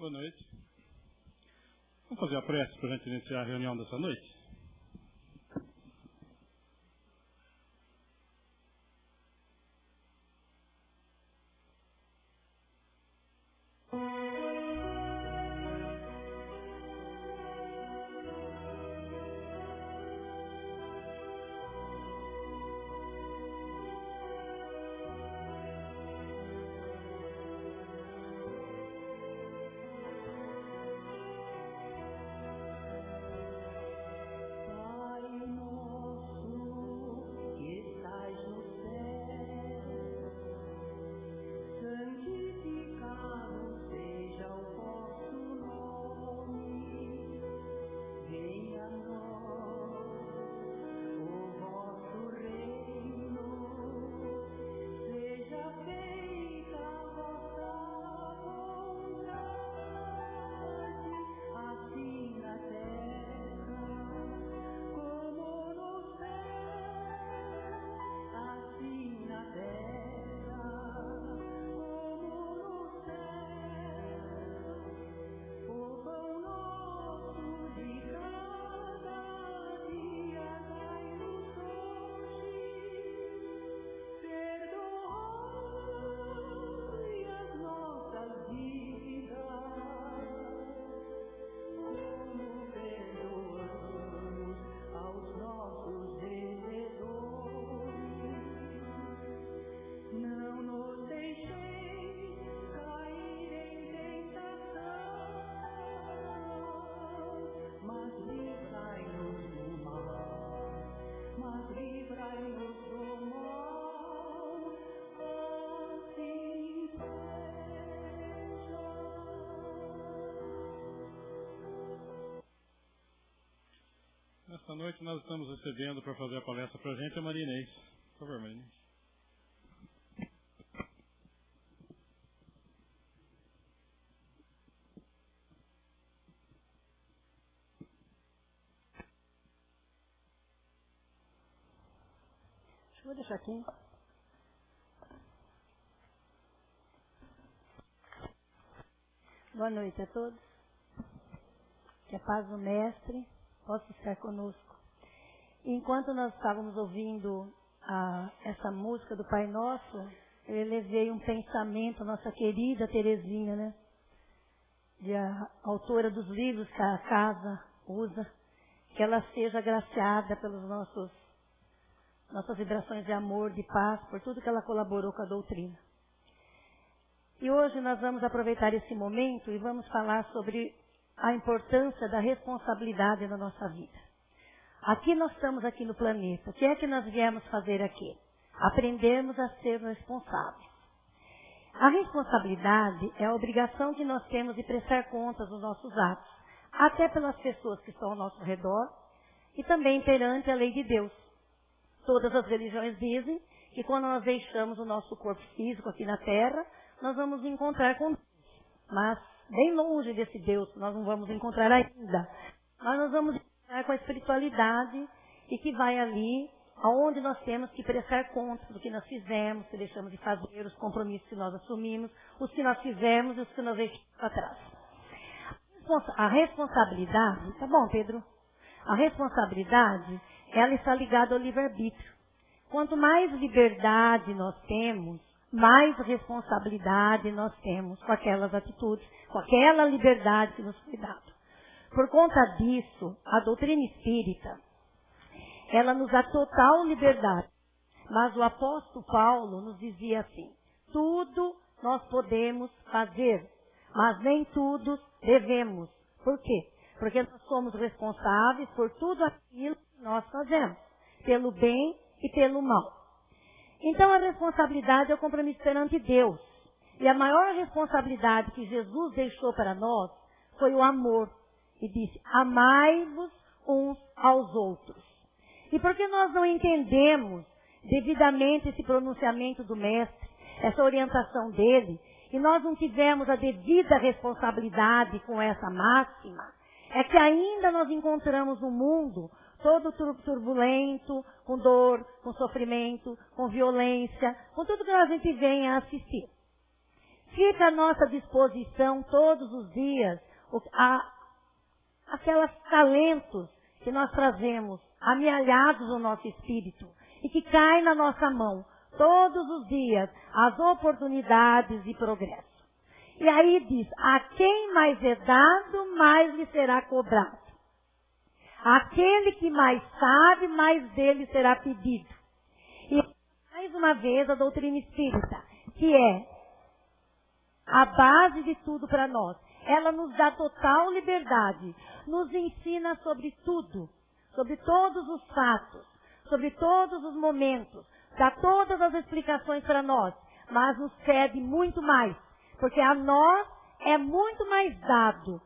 Boa noite. Vamos fazer a prece para a gente iniciar a reunião dessa noite? Nesta noite nós estamos recebendo para fazer a palestra para a gente a Maria Inês. Por favor, Maria Inês. Vou deixar aqui. Boa noite a todos. Que a paz do Mestre possa estar conosco. Enquanto nós estávamos ouvindo essa música do Pai Nosso, eu elevei um pensamento à nossa querida Terezinha, né? A autora dos livros que a casa usa, que ela seja agraciada pelas nossas vibrações de amor, de paz, por tudo que ela colaborou com a doutrina. E hoje nós vamos aproveitar esse momento e vamos falar sobre a importância da responsabilidade na nossa vida. Aqui nós estamos aqui no planeta. O que é que nós viemos fazer aqui? Aprendermos a ser responsáveis. A responsabilidade é a obrigação que nós temos de prestar contas dos nossos atos, até pelas pessoas que estão ao nosso redor e também perante a lei de Deus. Todas as religiões dizem que quando nós deixamos o nosso corpo físico aqui na Terra, nós vamos encontrar com Deus. Mas bem longe desse Deus, nós não vamos encontrar ainda. Mas nós vamos encontrar com a espiritualidade e que vai ali, aonde nós temos que prestar contas do que nós fizemos, que deixamos de fazer, os compromissos que nós assumimos, os que nós fizemos e os que nós deixamos para trás. A responsabilidade, tá bom, Pedro? A responsabilidade, ela está ligada ao livre-arbítrio. Quanto mais liberdade nós temos, mais responsabilidade nós temos com aquelas atitudes, com aquela liberdade que nos foi dada. Por conta disso, a doutrina espírita, ela nos dá total liberdade. Mas o apóstolo Paulo nos dizia assim: tudo nós podemos fazer, mas nem tudo devemos. Por quê? Porque nós somos responsáveis por tudo aquilo que nós fazemos, pelo bem e pelo mal. Então a responsabilidade é o compromisso perante Deus. E a maior responsabilidade que Jesus deixou para nós foi o amor. E disse: amai-vos uns aos outros. E porque nós não entendemos devidamente esse pronunciamento do Mestre, essa orientação dele, e nós não tivemos a devida responsabilidade com essa máxima, é que ainda nós encontramos um mundo todo turbulento, com dor, com sofrimento, com violência, com tudo que a gente vem a assistir. fica à nossa disposição todos os dias aqueles talentos que nós trazemos, amealhados no nosso espírito, e que caem na nossa mão todos os dias, as oportunidades de progresso. E aí diz, a quem mais é dado, mais lhe será cobrado. Aquele que mais sabe, mais dele será pedido. E mais uma vez a doutrina espírita, que é a base de tudo para nós. Ela nos dá total liberdade, nos ensina sobre tudo, sobre todos os fatos, sobre todos os momentos, dá todas as explicações para nós, mas nos pede muito mais, porque a nós é muito mais dado,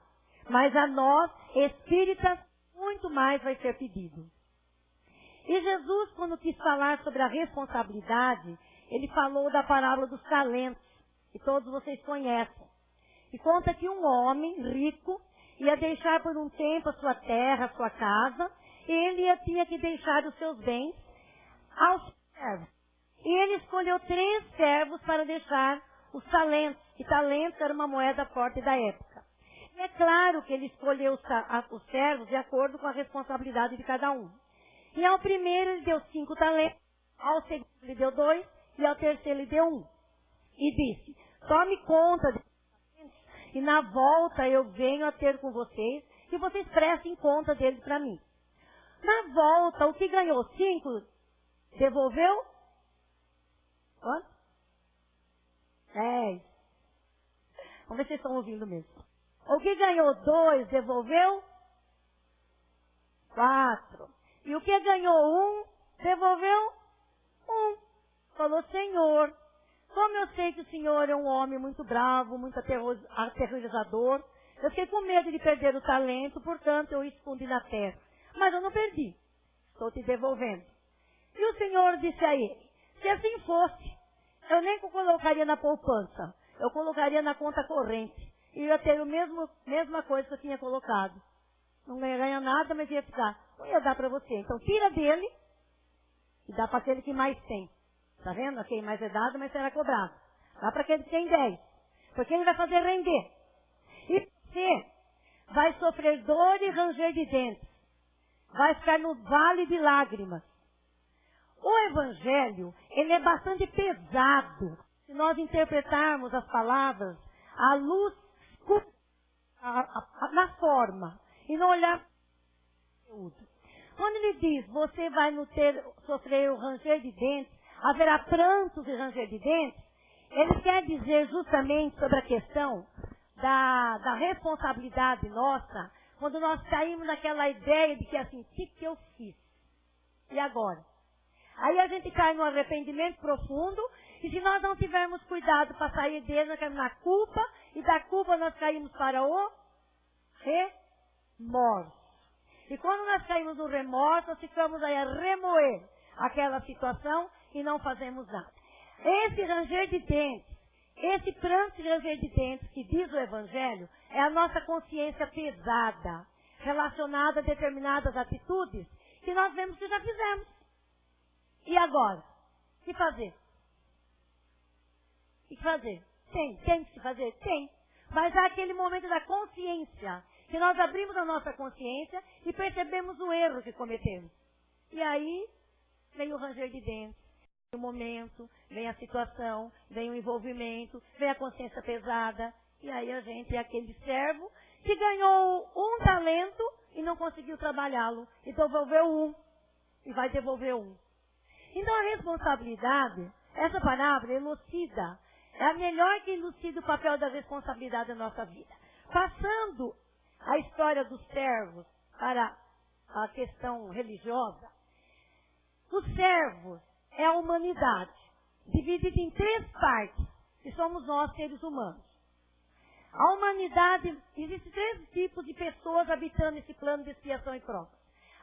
mas a nós, espíritas, muito mais vai ser pedido. E Jesus, quando quis falar sobre a responsabilidade, ele falou da parábola dos talentos, que todos vocês conhecem. E conta que um homem rico ia deixar por um tempo a sua terra, a sua casa, e ele tinha que deixar os seus bens aos servos. E ele escolheu 3 servos para deixar os talentos, que talentos era uma moeda forte da época. E é claro que ele escolheu os servos de acordo com a responsabilidade de cada um. E ao primeiro ele deu 5 talentos, ao segundo ele deu 2, e ao terceiro ele deu 1. E disse, tome conta desses talentos, e na volta eu venho a ter com vocês, e vocês prestem conta deles para mim. Na volta, o que ganhou 5, devolveu? Quanto? 10. Vamos ver se vocês estão ouvindo mesmo. O que ganhou 2, devolveu? 4. E o que ganhou 1, devolveu? 1. Falou, Senhor, como eu sei que o Senhor é um homem muito bravo, muito aterrorizador, eu fiquei com medo de perder o talento, portanto eu escondi na terra. Mas eu não perdi. Estou te devolvendo. E o Senhor disse a ele, se assim fosse, eu nem colocaria na poupança, eu colocaria na conta corrente. E ia ter a mesma coisa que eu tinha colocado. Não ia ganhar nada, mas ia ficar. Eu ia dar para você. Então tira dele e dá para aquele que mais tem. Está vendo? A quem mais é dado, mas será cobrado. Dá para aquele que tem 10. Porque ele vai fazer render. E você vai sofrer dor e ranger de dentes. Vai ficar no vale de lágrimas. O Evangelho, ele é bastante pesado. Se nós interpretarmos as palavras à luz na forma e não olhar para o conteúdo. Quando ele diz, você vai sofrer o ranger de dentes, haverá prantos e ranger de dentes, ele quer dizer justamente sobre a questão da responsabilidade nossa, quando nós caímos naquela ideia de que assim, o que eu fiz? E agora? Aí a gente cai no arrependimento profundo, e se nós não tivermos cuidado para sair dele, nós caímos na culpa, e da culpa nós caímos para o remorso. E quando nós caímos no remorso, nós ficamos aí a remoer aquela situação e não fazemos nada. Esse ranger de dentes, esse pranto de ranger de dentes que diz o Evangelho, é a nossa consciência pesada, relacionada a determinadas atitudes que nós vemos que já fizemos. E agora? O que fazer? O que fazer? Tem que fazer? Tem. Mas há aquele momento da consciência, que nós abrimos a nossa consciência e percebemos o erro que cometemos. E aí, vem o ranger de dentes, vem o momento, vem a situação, vem o envolvimento, vem a consciência pesada. E aí a gente é aquele servo que ganhou 1 talento e não conseguiu trabalhá-lo. E devolveu 1. E vai devolver 1. Então a responsabilidade, essa palavra elucida, é a melhor que elucida o papel da responsabilidade na nossa vida. Passando a história dos servos para a questão religiosa, os servos é a humanidade, dividida em 3 partes, que somos nós, seres humanos. A humanidade, existem 3 tipos de pessoas habitando esse plano de expiação e prova.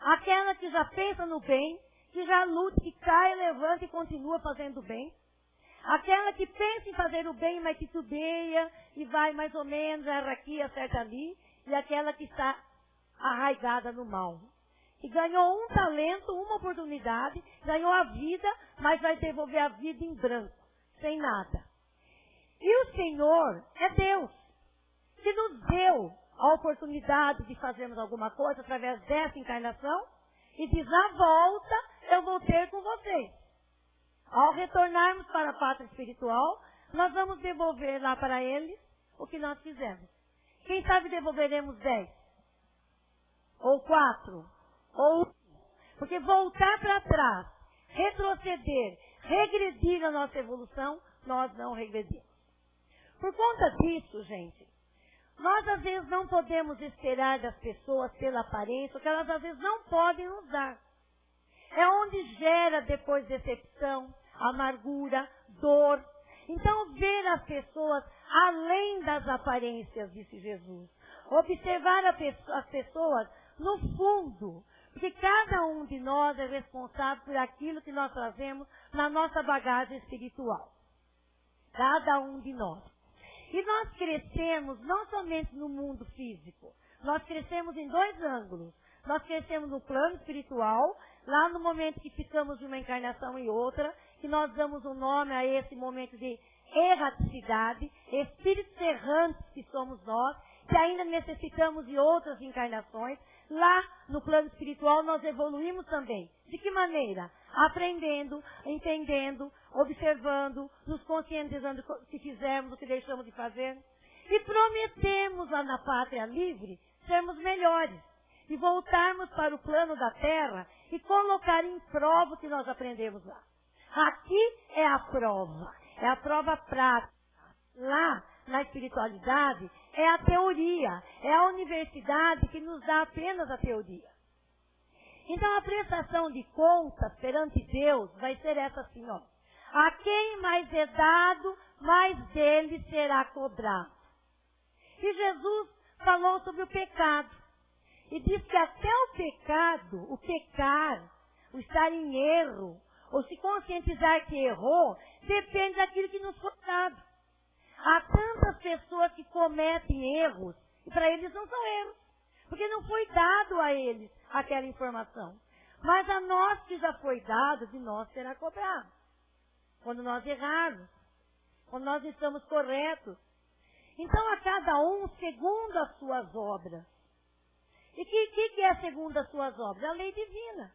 Aquela que já pensa no bem, que já luta, que cai, levanta e continua fazendo o bem. Aquela que pensa em fazer o bem, mas titubeia e vai mais ou menos, erra aqui, acerta ali. E aquela que está arraigada no mal. Que ganhou 1 talento, 1 oportunidade, ganhou a vida, mas vai devolver a vida em branco, sem nada. E o Senhor é Deus, que nos deu a oportunidade de fazermos alguma coisa através dessa encarnação e diz, na volta eu vou ter com vocês. Ao retornarmos para a pátria espiritual, nós vamos devolver lá para eles o que nós fizemos. Quem sabe devolveremos 10, ou 4, ou 1. Porque voltar para trás, retroceder, regredir na nossa evolução, nós não regredimos. Por conta disso, gente, nós às vezes não podemos esperar das pessoas pela aparência, porque elas às vezes não podem nos dar. É onde gera depois decepção, amargura, dor. Então, ver as pessoas além das aparências, disse Jesus. Observar as pessoas no fundo. Porque cada um de nós é responsável por aquilo que nós trazemos na nossa bagagem espiritual. Cada um de nós. E nós crescemos não somente no mundo físico. Nós crescemos em 2 ângulos. Nós crescemos no plano espiritual, lá no momento que ficamos de uma encarnação e outra, que nós damos um nome a esse momento de erraticidade, espíritos errantes que somos nós, que ainda necessitamos de outras encarnações. Lá no plano espiritual nós evoluímos também. De que maneira? Aprendendo, entendendo, observando, nos conscientizando do que fizemos, do que deixamos de fazer. E prometemos lá na pátria livre sermos melhores. E voltarmos para o plano da terra e colocar em prova o que nós aprendemos lá. Aqui é a prova prática. Lá, na espiritualidade, é a teoria, é a universidade que nos dá apenas a teoria. Então a prestação de contas perante Deus vai ser essa assim, ó. A quem mais é dado, mais dele será cobrado. E Jesus falou sobre o pecado. E diz que até o pecado, o pecar, o estar em erro, ou se conscientizar que errou, depende daquilo que nos foi dado. Há tantas pessoas que cometem erros, e para eles não são erros, porque não foi dado a eles aquela informação. Mas a nós que já foi dado, de nós será cobrado. Quando nós errarmos, quando nós estamos corretos. Então a cada um segundo as suas obras. E o que é segundo as suas obras? A lei divina.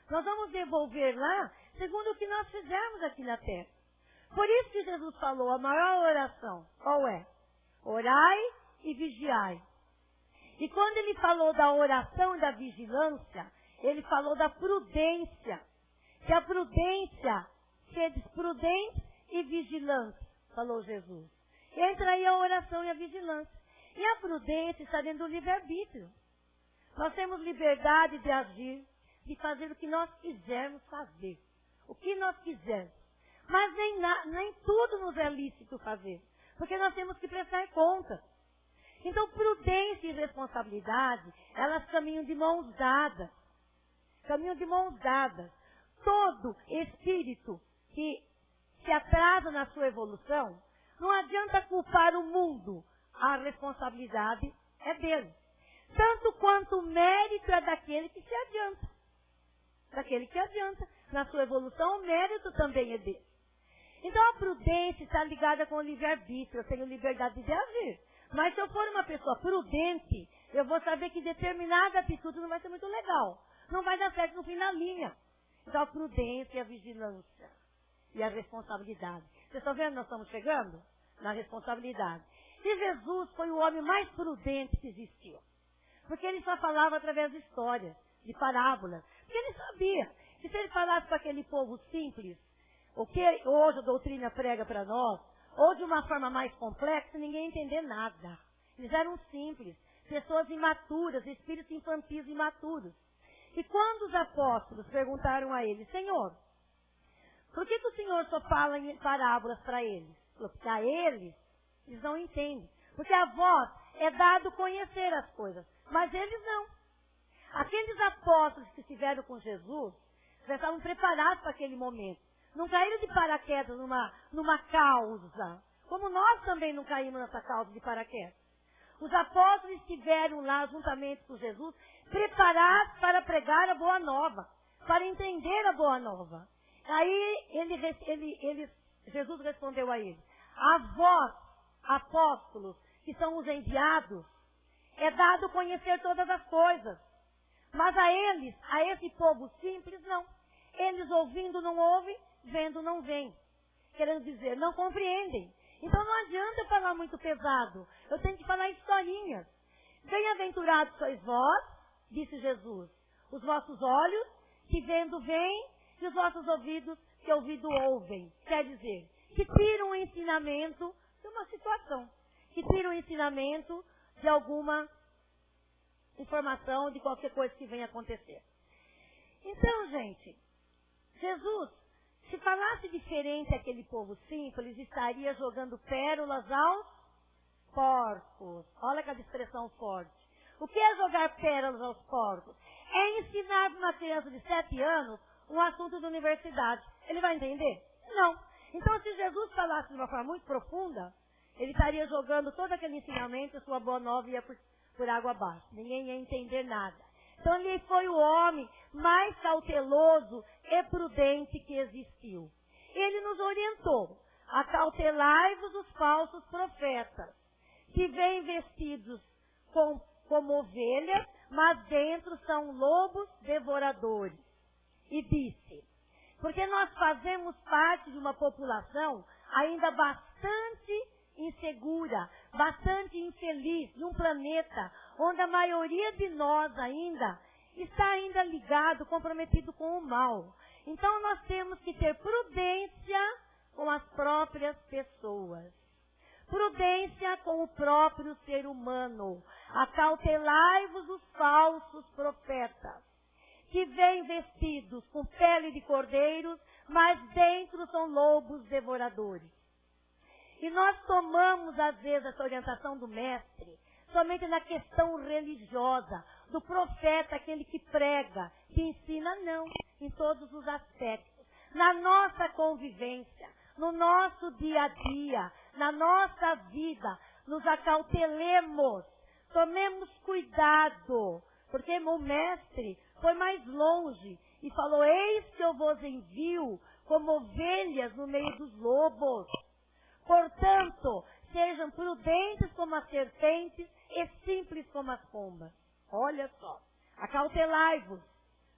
Nós vamos devolver lá segundo o que nós fizemos aqui na terra. Por isso que Jesus falou a maior oração. Qual é? Orai e vigiai. E quando ele falou da oração e da vigilância, ele falou da prudência. Que a prudência, sedes prudentes e vigilantes, falou Jesus. Entra aí a oração e a vigilância. E a prudência está dentro do livre-arbítrio. Nós temos liberdade de agir, de fazer o que nós quisermos fazer. O que nós quisermos. Mas nem tudo nos é lícito fazer. Porque nós temos que prestar contas. Então, prudência e responsabilidade, elas caminham de mãos dadas. Caminham de mãos dadas. Todo espírito que se atrasa na sua evolução, não adianta culpar o mundo. A responsabilidade é dele. Tanto quanto o mérito é daquele que se adianta. Daquele que adianta. Na sua evolução, o mérito também é dele. Então, a prudência está ligada com o livre-arbítrio. Eu tenho liberdade de agir. Mas se eu for uma pessoa prudente, eu vou saber que determinada atitude não vai ser muito legal. Não vai dar certo no fim da linha. Então, a prudência e a vigilância. E a responsabilidade. Vocês estão vendo? Nós estamos chegando na responsabilidade. E Jesus foi o homem mais prudente que existiu. Porque ele só falava através de histórias, de parábolas. Porque ele sabia que se ele falasse para aquele povo simples, o que hoje a doutrina prega para nós, ou de uma forma mais complexa, ninguém ia entender nada. Eles eram simples, pessoas imaturas, espíritos infantis imaturos. E quando os apóstolos perguntaram a ele, Senhor, por que o Senhor só fala em parábolas para eles? Porque a eles não entendem. Porque a vós é dado conhecer as coisas, mas eles não. Aqueles apóstolos que estiveram com Jesus, já estavam preparados para aquele momento. Não caíram de paraquedas numa causa, como nós também não caímos nessa causa de paraquedas. Os apóstolos estiveram lá juntamente com Jesus, preparados para pregar a boa nova, para entender a boa nova. Aí Jesus respondeu a eles, A vós, apóstolos, que são os enviados, é dado conhecer todas as coisas. Mas a eles, a esse povo simples, não. Eles ouvindo não ouvem, vendo não veem. Querendo dizer, não compreendem. Então não adianta eu falar muito pesado. Eu tenho que falar historinhas. Bem-aventurados sois vós, disse Jesus, os vossos olhos, que vendo veem, e os vossos ouvidos, que ouvindo ouvem. Quer dizer, que tiram o ensinamento de uma situação. Que tiram o ensinamento de alguma informação, de qualquer coisa que venha acontecer. Então, gente, Jesus, se falasse diferente aquele povo simples, estaria jogando pérolas aos porcos. Olha que expressão forte. O que é jogar pérolas aos porcos? É ensinar para uma criança de 7 anos um assunto de universidade. Ele vai entender? Não. Então, se Jesus falasse de uma forma muito profunda, ele estaria jogando todo aquele ensinamento, a sua boa nova ia por água abaixo. Ninguém ia entender nada. Então, ele foi o homem mais cauteloso e prudente que existiu. Ele nos orientou: acautelai-vos os falsos profetas, que vêm vestidos como ovelhas, mas dentro são lobos devoradores. E disse, porque nós fazemos parte de uma população ainda bastante insegura, bastante infeliz, de um planeta onde a maioria de nós ainda está ligado, comprometido com o mal. Então nós temos que ter prudência com as próprias pessoas. Prudência com o próprio ser humano. Acautelai-vos os falsos profetas, que vêm vestidos com pele de cordeiros, mas dentro são lobos devoradores. E nós tomamos, às vezes, essa orientação do mestre somente na questão religiosa, do profeta, aquele que prega, que ensina, não, em todos os aspectos. Na nossa convivência, no nosso dia a dia, na nossa vida, nos acautelemos, tomemos cuidado, porque o mestre foi mais longe e falou: eis que eu vos envio como ovelhas no meio dos lobos. Portanto, sejam prudentes como as serpentes e simples como as pombas. Olha só, acautelai-vos,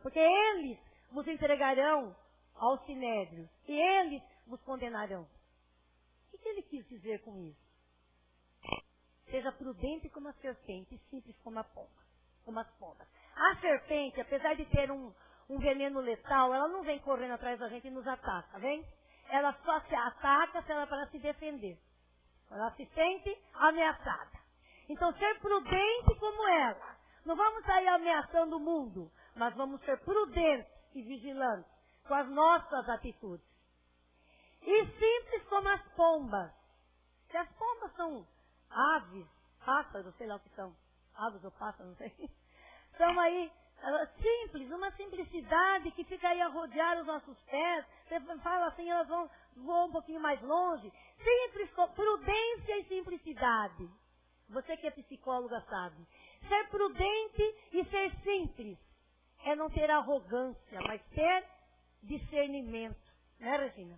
porque eles vos entregarão aos sinédrios e eles vos condenarão. O que ele quis dizer com isso? Seja prudente como a serpente e simples como as pombas. A serpente, apesar de ter um veneno letal, ela não vem correndo atrás da gente e nos ataca, vem? Ela só se ataca se ela para se defender. Ela se sente ameaçada. Então, ser prudente como ela. Não vamos sair ameaçando o mundo, mas vamos ser prudentes e vigilantes com as nossas atitudes. E simples como as pombas. Se as pombas são aves, pássaros, sei lá o que são. Aves ou pássaros, não sei. São aí simples, uma simplicidade que fica aí a rodear os nossos pés. Você fala assim, elas voam um pouquinho mais longe. Simples, prudência e simplicidade. Você que é psicóloga sabe. Ser prudente e ser simples é não ter arrogância, mas ter discernimento. Né, Regina?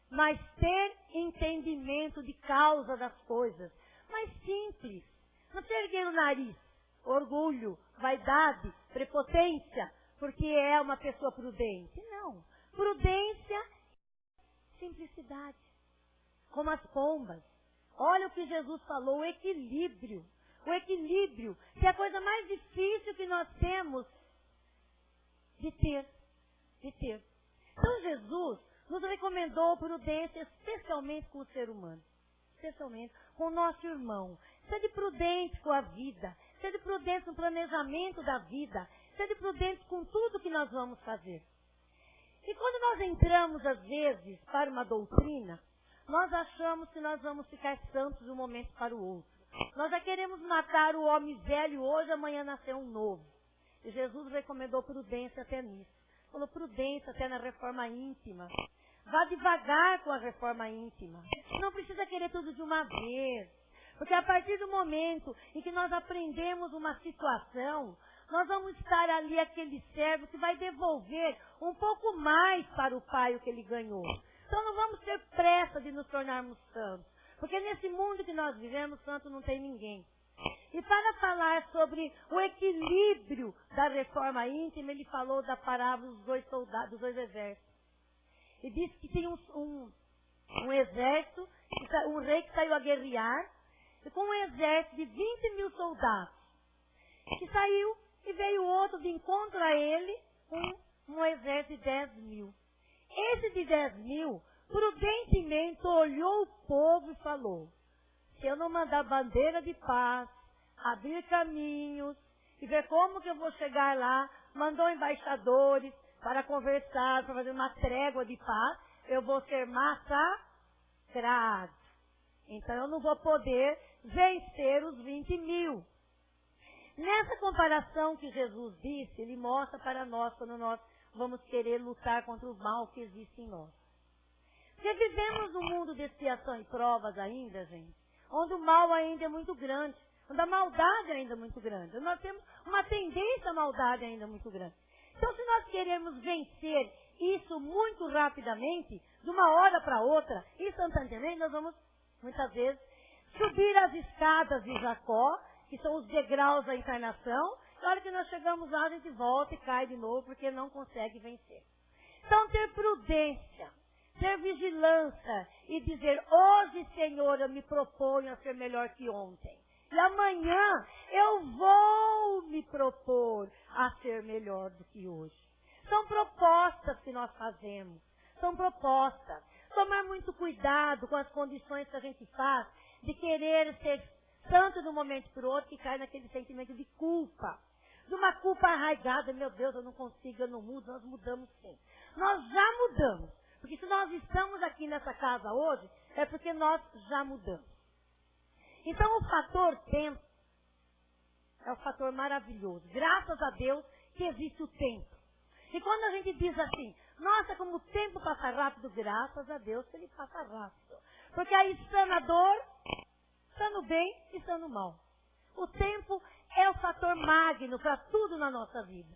Mas ter entendimento de causa das coisas. Mas simples. Não se erguer o nariz. Orgulho, vaidade, prepotência, porque é uma pessoa prudente. Não. Prudência, simplicidade. Como as pombas. Olha o que Jesus falou, o equilíbrio. O equilíbrio, que é a coisa mais difícil que nós temos de ter. Então Jesus nos recomendou prudência, especialmente com o ser humano. Especialmente com o nosso irmão. Seja prudente com a vida. Seja prudente no planejamento da vida. Seja prudente com tudo que nós vamos fazer. E quando nós entramos, às vezes, para uma doutrina, nós achamos que nós vamos ficar santos de um momento para o outro. Nós já queremos matar o homem velho hoje, amanhã nascer um novo. E Jesus recomendou prudência até nisso. Falou prudência até na reforma íntima. Vá devagar com a reforma íntima. Não precisa querer tudo de uma vez. Porque a partir do momento em que nós aprendemos uma situação, nós vamos estar ali aquele servo que vai devolver um pouco mais para o pai o que ele ganhou. Então não vamos ter pressa de nos tornarmos santos. Porque nesse mundo que nós vivemos, santo não tem ninguém. E para falar sobre o equilíbrio da reforma íntima, ele falou da parábola dos dois soldados, dos dois exércitos. E disse que tem um exército, um rei que saiu a guerrear, e com um exército de 20.000 soldados, que saiu e veio outro de encontro a ele com um exército de 10.000. Esse de 10.000, prudentemente olhou o povo e falou: se eu não mandar bandeira de paz, abrir caminhos e ver como que eu vou chegar lá, mandou embaixadores para conversar, para fazer uma trégua de paz, eu vou ser massacrado. Então eu não vou poder vencer os 20.000. Nessa comparação que Jesus disse, ele mostra para nós quando nós vamos querer lutar contra o mal que existe em nós. Porque vivemos num mundo de expiação e provas ainda, gente, onde o mal ainda é muito grande, onde a maldade ainda é muito grande. Nós temos uma tendência à maldade ainda muito grande. Então, se nós queremos vencer isso muito rapidamente, de uma hora para outra, instantaneamente, nós vamos, muitas vezes, subir as escadas de Jacó, que são os degraus da encarnação. Na hora que nós chegamos lá, a gente volta e cai de novo, porque não consegue vencer. Então, ter prudência, ter vigilância e dizer: hoje, Senhor, eu me proponho a ser melhor que ontem. E amanhã eu vou me propor a ser melhor do que hoje. São propostas que nós fazemos. São propostas. Tomar muito cuidado com as condições que a gente faz de querer ser santo de um momento para o outro, que cai naquele sentimento de culpa. De uma culpa arraigada: meu Deus, eu não consigo, eu não mudo. Nós mudamos sim. Nós já mudamos. Porque se nós estamos aqui nessa casa hoje, é porque nós já mudamos. Então o fator tempo é um fator maravilhoso. Graças a Deus que existe o tempo. E quando a gente diz assim: nossa, como o tempo passa rápido, graças a Deus que ele passa rápido. Porque aí está na dor, está no bem e está no mal. O tempo é o fator magno para tudo na nossa vida.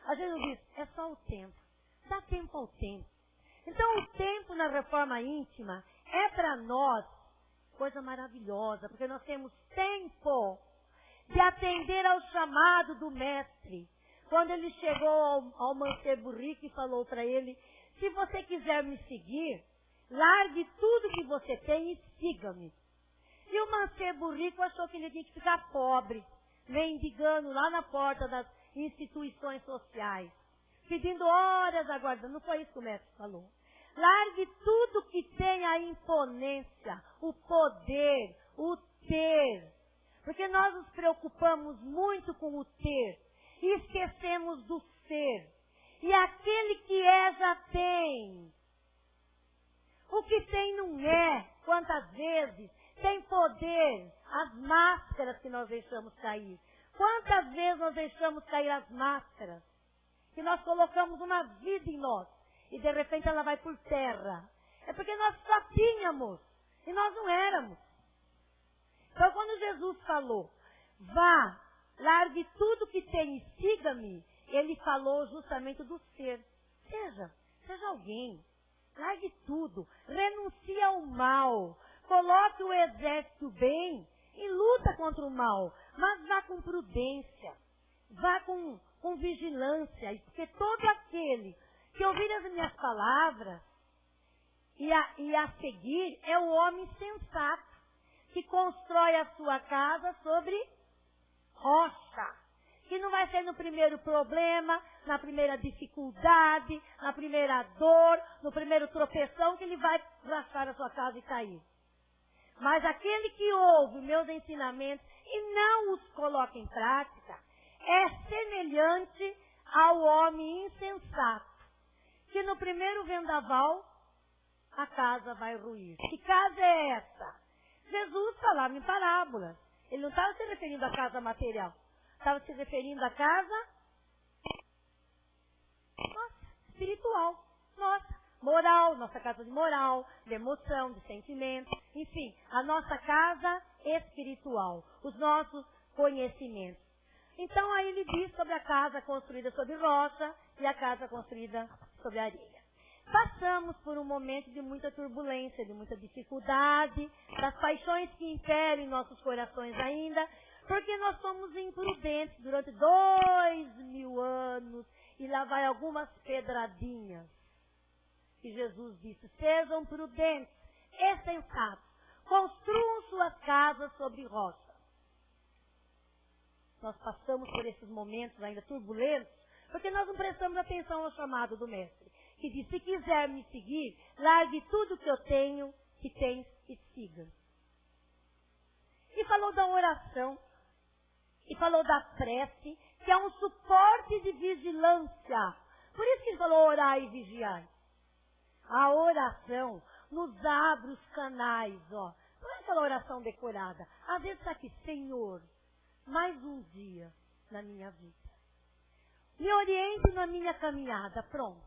A gente diz: é só o tempo. Dá tempo ao tempo. Então o tempo na reforma íntima é para nós coisa maravilhosa, porque nós temos tempo de atender ao chamado do mestre. Quando ele chegou ao mancebo rico e falou para ele: se você quiser me seguir, largue tudo que você tem e siga-me. E o mancebo rico achou que ele tinha que ficar pobre, mendigando lá na porta das instituições sociais, pedindo horas aguardando. Não foi isso que o mestre falou. Largue tudo que tem a imponência, o poder, o ter. Porque nós nos preocupamos muito com o ter e esquecemos do ser. E aquele que é, já tem. O que tem não é. Quantas vezes tem poder as máscaras que nós deixamos cair. Quantas vezes nós deixamos cair as máscaras que nós colocamos uma vida em nós e de repente ela vai por terra. É porque nós só tínhamos e nós não éramos. Então quando Jesus falou: vá, largue tudo que tem e siga-me, ele falou justamente do ser. Seja alguém. Largue tudo. Renuncie ao mal. Coloque o exército bem e luta contra o mal. Mas vá com prudência. Vá com vigilância. Porque todo aquele que ouvir as minhas palavras e a seguir é o homem sensato, que constrói a sua casa sobre rocha. Que não vai ser no primeiro problema, na primeira dificuldade, na primeira dor, no primeiro tropeção que ele vai rachar a sua casa e cair. Mas aquele que ouve meus ensinamentos e não os coloca em prática, é semelhante ao homem insensato, que no primeiro vendaval a casa vai ruir. Que casa é essa? Jesus falava em parábolas. Ele não estava se referindo à casa material. Estava se referindo à casa espiritual. Moral, nossa casa de moral, de emoção, de sentimento. Enfim, a nossa casa espiritual. Os nossos conhecimentos. Então aí ele diz sobre a casa construída sobre rocha e a casa construída sobre areia. passamos por um momento de muita turbulência, de muita dificuldade, das paixões que imperam em nossos corações ainda, porque nós somos imprudentes durante 2000 anos, e lá vai algumas pedradinhas. E Jesus disse, sejam prudentes e sensatos, construam suas casas sobre rocha. Nós passamos por esses momentos ainda turbulentos, porque nós não prestamos atenção ao chamado do Mestre, que diz, se quiser me seguir, largue tudo que eu tenho, que tens, e siga. E falou da oração, e falou da prece, que é um suporte de vigilância. Por isso que ele falou orai e vigiai. A oração nos abre os canais, ó. Não é aquela oração decorada. Às vezes está aqui, Senhor, mais um dia na minha vida. Me oriente na minha caminhada, pronto.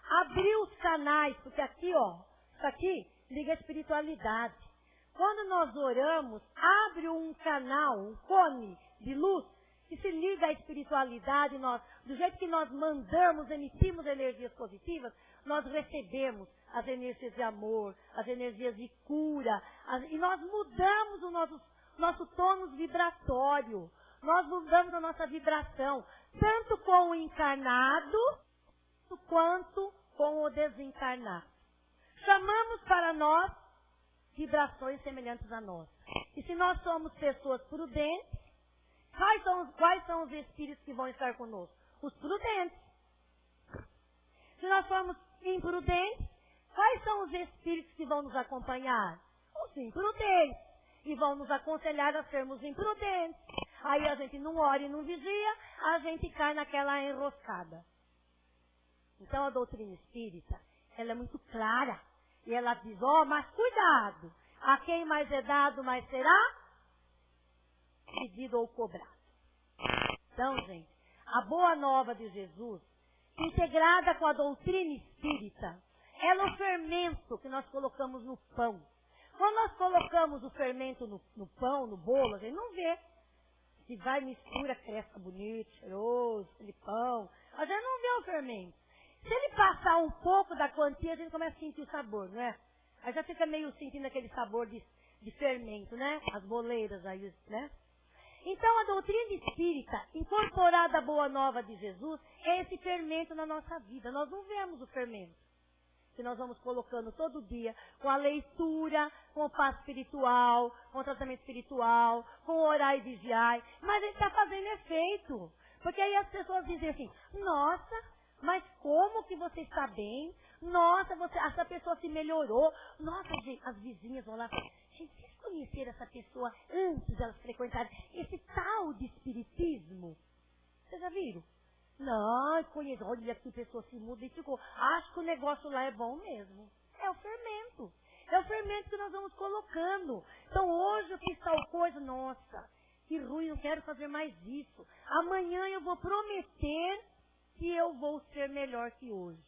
Abrir os canais, porque aqui, ó, isso aqui liga a espiritualidade. Quando nós oramos, abre um canal, um cone de luz, que se liga à espiritualidade, nós, do jeito que nós mandamos, emitimos energias positivas, nós recebemos as energias de amor, as energias de cura, e nós mudamos o nosso tônus vibratório, nós mudamos a nossa vibração, tanto com o encarnado, quanto com o desencarnado. Chamamos para nós vibrações semelhantes a nós. E se nós somos pessoas prudentes, quais são os espíritos que vão estar conosco? Os prudentes. Se nós formos imprudentes, quais são os espíritos que vão nos acompanhar? Os imprudentes. E vão nos aconselhar a sermos imprudentes. Aí a gente não ora e não vigia, a gente cai naquela enroscada. Então a doutrina espírita, ela é muito clara. E ela diz, mas cuidado, a quem mais é dado, mais será pedido ou cobrado. Então, gente, a boa nova de Jesus, integrada com a doutrina espírita, ela é o fermento que nós colocamos no pão. Quando nós colocamos o fermento no pão, no bolo, a gente não vê. Se vai, mistura, cresce bonito, cheiroso, aquele pão. A gente não vê o fermento. Se ele passar um pouco da quantia, a gente começa a sentir o sabor, não é? Aí já fica meio sentindo aquele sabor de fermento, né? As boleiras aí, né? Então, a doutrina espírita, incorporada à boa nova de Jesus, é esse fermento na nossa vida. Nós não vemos o fermento, que nós vamos colocando todo dia, com a leitura, com o passo espiritual, com o tratamento espiritual, com o orar e vigiar. Mas ele está fazendo efeito. Porque aí as pessoas dizem assim, nossa, mas como que você está bem? Nossa, essa pessoa se melhorou. Nossa, gente, as vizinhas vão lá e falam, gente, vocês conheceram essa pessoa antes de elas frequentarem esse tal de espiritismo? Vocês já viram? Não, conheço. Olha que pessoa se muda e ficou. Acho que o negócio lá é bom mesmo. É o fermento. É o fermento que nós vamos colocando. Então hoje eu fiz tal coisa, nossa, que ruim, não quero fazer mais isso. Amanhã eu vou prometer que eu vou ser melhor que hoje.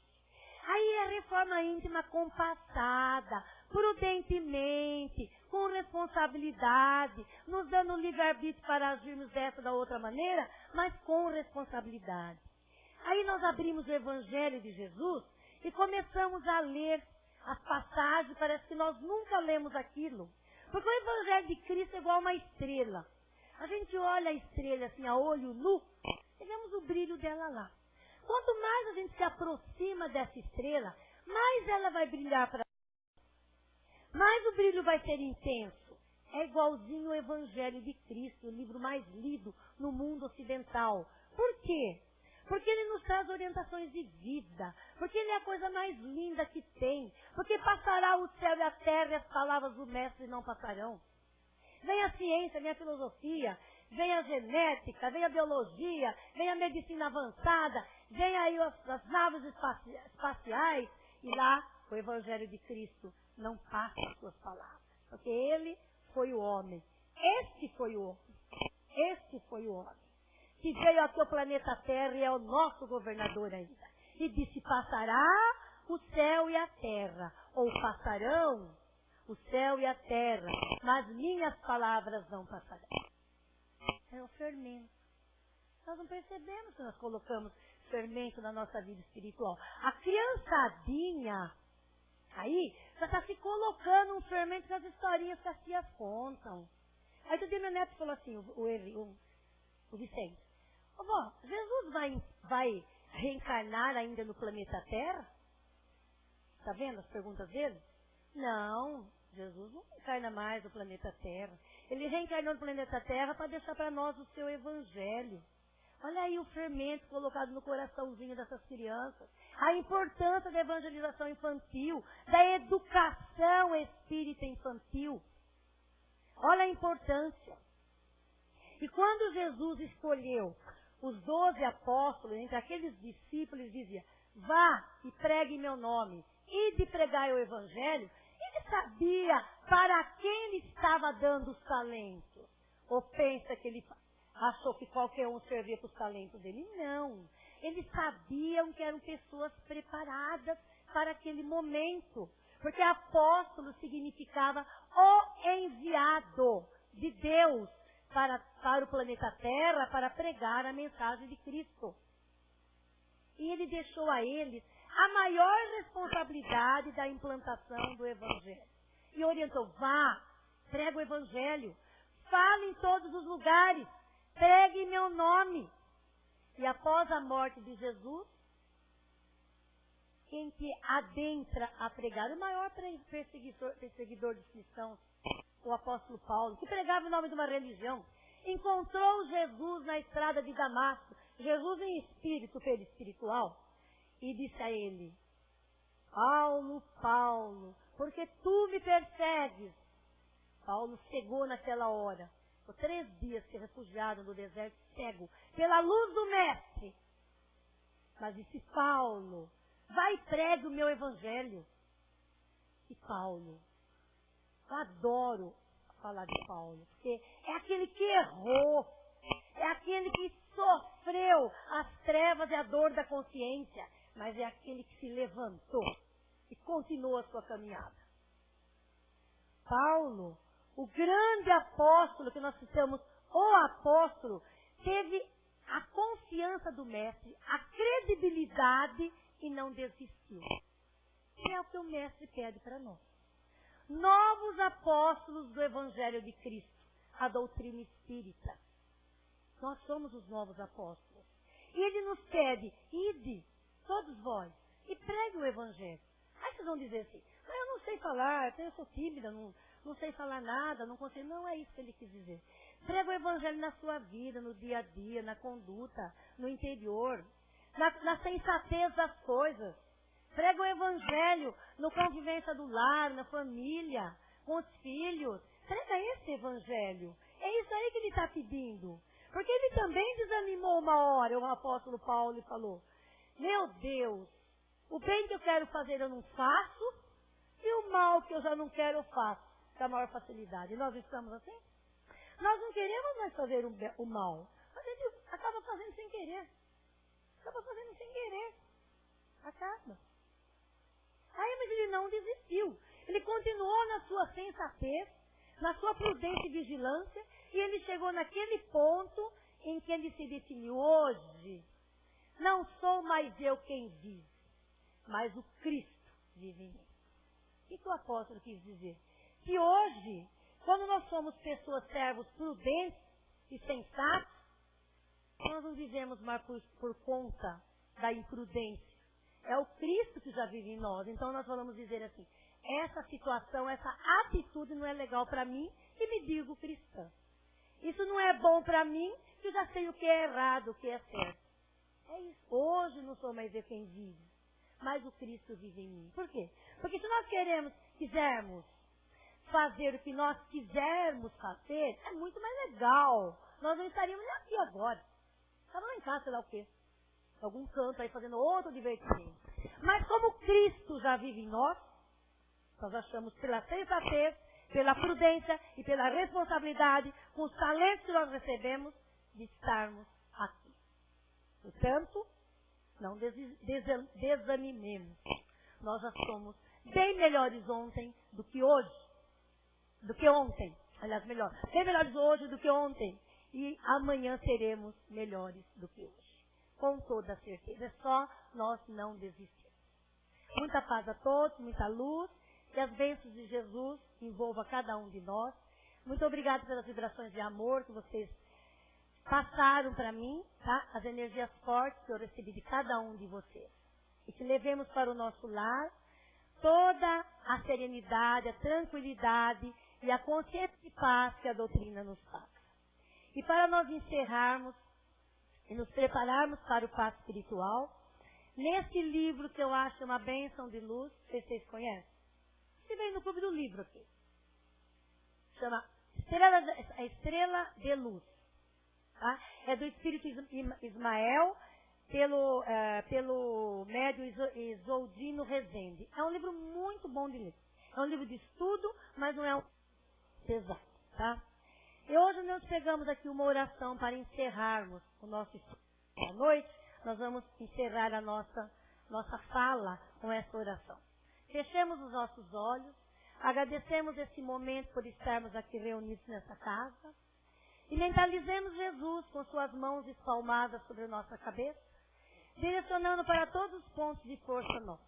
Aí a reforma íntima compassada, prudentemente, com responsabilidade, nos dando livre-arbítrio para agirmos dessa da outra maneira, mas com responsabilidade. Aí nós abrimos o Evangelho de Jesus e começamos a ler as passagens, parece que nós nunca lemos aquilo. Porque o Evangelho de Cristo é igual a uma estrela. A gente olha a estrela assim a olho nu e vemos o brilho dela lá. Quanto mais a gente se aproxima dessa estrela, mais ela vai brilhar para nós. Mais o brilho vai ser intenso. É igualzinho o Evangelho de Cristo, o livro mais lido no mundo ocidental. Por quê? Porque ele nos traz orientações de vida. Porque ele é a coisa mais linda que tem. Porque passará o céu e a terra e as palavras do Mestre não passarão. Vem a ciência, vem a filosofia, vem a genética, vem a biologia, vem a medicina avançada, vem aí as naves espaciais, e lá o Evangelho de Cristo não passa as suas palavras. Porque ele foi o homem. Este foi o homem. Este foi o homem. Que veio aqui ao planeta Terra e é o nosso governador ainda. E disse, passará o céu e a terra. Ou passarão o céu e a terra, mas minhas palavras não passarão. É o fermento. Nós não percebemos que nós colocamos fermento na nossa vida espiritual. A criançadinha aí já está se colocando um fermento nas historinhas que as tias contam. Aí outro dia meu neto falou assim, o Vicente, vó, Jesus vai reencarnar ainda no planeta Terra? Está vendo as perguntas dele? Não, Jesus não reencarna mais no planeta Terra. Ele reencarnou no planeta Terra para deixar para nós o seu evangelho. Olha aí o fermento colocado no coraçãozinho dessas crianças. A importância da evangelização infantil, da educação espírita infantil. Olha a importância. E quando Jesus escolheu os 12 apóstolos, entre aqueles discípulos, ele dizia, vá e pregue em meu nome, e de pregar o evangelho, ele sabia para quem ele estava dando os talentos. Ou pensa que ele achou que qualquer um servia para os talentos dele? Não. Eles sabiam que eram pessoas preparadas para aquele momento. Porque apóstolo significava o enviado de Deus para o planeta Terra para pregar a mensagem de Cristo. E ele deixou a eles a maior responsabilidade da implantação do Evangelho. E orientou, vá, prega o Evangelho, fale em todos os lugares, pregue em meu nome. E após a morte de Jesus, quem que adentra a pregar? O maior perseguidor dos cristãos, o apóstolo Paulo, que pregava em nome de uma religião, encontrou Jesus na estrada de Damasco, Jesus em espírito perispiritual, e disse a ele, Paulo, Paulo, porque tu me persegues? Paulo cegou naquela hora. Por 3 dias se refugiado no deserto, cego, pela luz do mestre. Mas disse, Paulo, vai e pregue o meu evangelho. E Paulo, eu adoro falar de Paulo, porque é aquele que errou, é aquele que sofreu as trevas e a dor da consciência, mas é aquele que se levantou e continuou a sua caminhada. Paulo, o grande apóstolo que nós citamos, o apóstolo, teve a confiança do mestre, a credibilidade e não desistiu. É o que o mestre pede para nós. Novos apóstolos do Evangelho de Cristo, a doutrina espírita. Nós somos os novos apóstolos. E ele nos pede, ide, todos vós, e pregue o Evangelho. Aí vocês vão dizer assim, eu não sei falar, eu sou tímida, não sei falar nada, não consigo. Não é isso que ele quis dizer. Prega o Evangelho na sua vida, no dia a dia, na conduta, no interior, na sensatez das coisas. Prega o Evangelho na convivência do lar, na família, com os filhos. Prega esse Evangelho. É isso aí que ele está pedindo. Porque ele também desanimou uma hora, o apóstolo Paulo, e falou, meu Deus, o bem que eu quero fazer eu não faço, e o mal que eu já não quero eu faço, com a maior facilidade. E nós estamos assim? Nós não queremos mais fazer o mal. A gente acaba fazendo sem querer. Acaba. Aí, mas ele não desistiu. Ele continuou na sua sensatez, na sua prudência e vigilância, e ele chegou naquele ponto em que ele se definiu. Hoje, não sou mais eu quem vive, mas o Cristo vive em mim. O que o apóstolo quis dizer? Que hoje, quando nós somos pessoas, servos prudentes e sensatos, nós não vivemos mais por conta da imprudência. É o Cristo que já vive em nós. Então nós vamos dizer assim, essa situação, essa atitude não é legal para mim e me digo cristã. Isso não é bom para mim, que eu já sei o que é errado, o que é certo. É isso. Hoje não sou mais eu quem vive, mas o Cristo vive em mim. Por quê? Porque se nós quisermos fazer o que nós quisermos fazer, é muito mais legal. Nós não estaríamos nem aqui agora. Estava lá em casa, sei lá o quê. Algum canto aí fazendo outro divertimento. Mas como Cristo já vive em nós achamos pela sensatez, pela prudência e pela responsabilidade, com os talentos que nós recebemos, de estarmos aqui. Portanto, não desanimemos. Nós já somos bem melhores ontem do que hoje. Aliás, bem melhores hoje do que ontem. E amanhã seremos melhores do que hoje. com toda certeza. É só nós não desistirmos. Muita paz a todos, muita luz, que as bênçãos de Jesus envolvam cada um de nós. Muito obrigado pelas vibrações de amor que vocês passaram para mim, tá? As energias fortes que eu recebi de cada um de vocês. E que levemos para o nosso lar toda a serenidade, a tranquilidade e a consciência de paz que a doutrina nos passa. E para nós encerrarmos e nos prepararmos para o passo espiritual, nesse livro que eu acho uma bênção de luz, vocês conhecem? Você vem no Clube do Livro aqui. Chama A Estrela de Luz. Tá? É do Espírito Ismael, pelo médium Isoldino Rezende. É um livro muito bom de ler. É um livro de estudo, mas não é um pesado, tá? E hoje nós pegamos aqui uma oração para encerrarmos o nosso estudo. À noite, nós vamos encerrar a nossa fala com essa oração. Fechemos os nossos olhos, agradecemos esse momento por estarmos aqui reunidos nessa casa e mentalizemos Jesus com suas mãos espalmadas sobre a nossa cabeça, direcionando para todos os pontos de força nossos.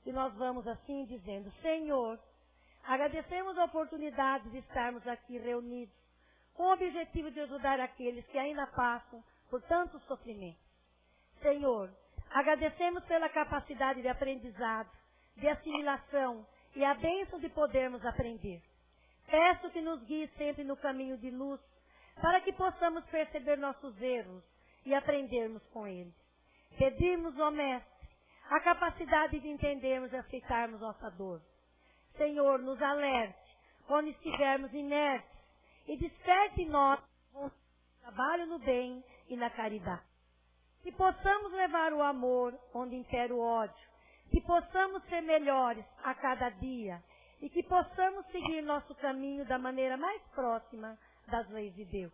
E nós vamos assim dizendo: Senhor, agradecemos a oportunidade de estarmos aqui reunidos com o objetivo de ajudar aqueles que ainda passam por tanto sofrimento. Senhor, agradecemos pela capacidade de aprendizado, de assimilação e a bênção de podermos aprender. Peço que nos guie sempre no caminho de luz, para que possamos perceber nossos erros e aprendermos com eles. Pedimos, ó Mestre, a capacidade de entendermos e aceitarmos nossa dor. Senhor, nos alerte quando estivermos inertes e desperte em nós um trabalho no bem e na caridade. Que possamos levar o amor onde impera o ódio, que possamos ser melhores a cada dia e que possamos seguir nosso caminho da maneira mais próxima das leis de Deus.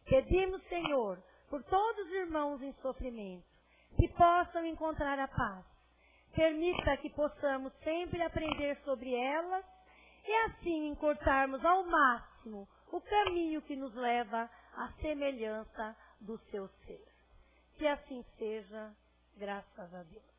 Pedimos, Senhor, por todos os irmãos em sofrimento, que possam encontrar a paz. Permita que possamos sempre aprender sobre elas e assim encurtarmos ao máximo o caminho que nos leva à semelhança do seu ser. Que assim seja, graças a Deus.